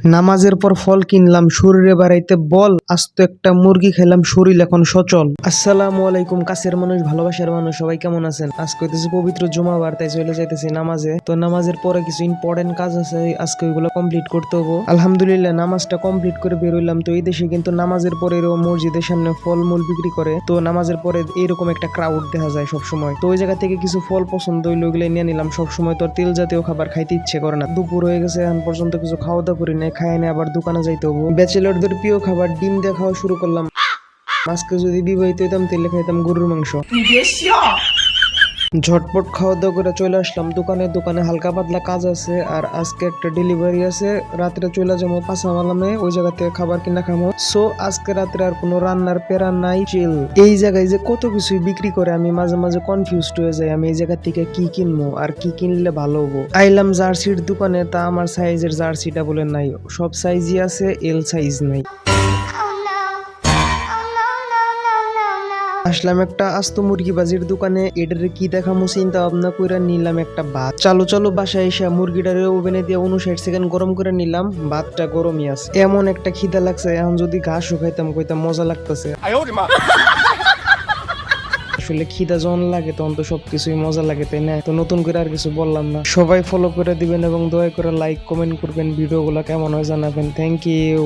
নামাজের পর ফল কিনলাম শরীরে বাড়াইতে বল, আস্ত একটা মুরগি খেলাম, শরীর এখন সচল। আসসালামু আলাইকুম কাছের মানুষ, ভালোবাসার মানুষ, সবাই কেমন আছেন? আজকে হইতেছে পবিত্র জুমাবার, তাই চলে যাইতেছি নামাজে। তো নামাজের পরে কিছু ইম্পর্টেন্ট কাজ আছে, আজকে ওইগুলো কমপ্লিট করতে হবো। আলহামদুলিল্লাহ নামাজটা কমপ্লিট করে বেরোইলাম। তো এই দেশে কিন্তু নামাজের পরে মসজিদের সামনে ফলমূল বিক্রি করে, তো নামাজের পরে এইরকম একটা ক্রাউড দেখা যায় সব সময়। তো ওই জায়গা থেকে কিছু ফল পছন্দ হইলো, ওইগুলো নিয়ে নিলাম। সবসময় তো আর তেল জাতীয় খাবার খাইতে ইচ্ছে করে না। দুপুর হয়ে গেছে, এখন পর্যন্ত কিছু খাওয়া দাওয়া করি নাই, খাই না, আবার দোকানে যাইতে হবো। ব্যাচেলরদের প্রিয় খাবার ডিম দিয়ে খাওয়া শুরু করলাম। আজকে যদি বিবাহিত হইতাম তাহলে খাইতাম গরুর মাংস। ঝটপট খাওয়া দাওয়া করে চলে আসলাম দোকানে হালকা পাতলা কাজ আছে, আর আজকে একটা ডেলিভারি আছে। রাত্রে চলে যাবো পাঁচামালামে, ওই জায়গা থেকে খাবার কিনা খামো। সো আজকে রাত্রে আর কোনো রান্নার প্যারা নাই, চিল। এই জায়গায় যে কত কিছুই বিক্রি করে, আমি মাঝে মাঝে কনফিউজড হয়ে যাই, আমি এই জায়গা থেকে কি কিনবো আর কি কিনলে ভালো হবো। আইলাম জার্সির দোকানে, তা আমার সাইজের জার্সিটা বলে নাই, সব সাইজই আছে, এল সাইজ নাই। আসলাম একটা আস্ত মুরগি বাজির দোকানে, এটারে কি দেখামো চিন্তা ভাবনা করে নিলাম একটা ভাত। চালু বাসায় এসে মুরগিটারে ওভেনে দিয়ে 59 সেকেন্ড গরম করে নিলাম। ভাতটা গরমই আছে। এমন একটা খিদা লাগছে, এখন যদি ঘাসও খাইতাম কইতাম মজা লাগতেছে। আসলে খিদা যখন লাগে তখন তো সবকিছুই মজা লাগে, তাই না? তো নতুন করে আর কিছু বললাম না। সবাই ফলো করে দিবেন এবং দয়া করে লাইক কমেন্ট করবেন, ভিডিওগুলো কেমন হয় জানাবেন। Thank you.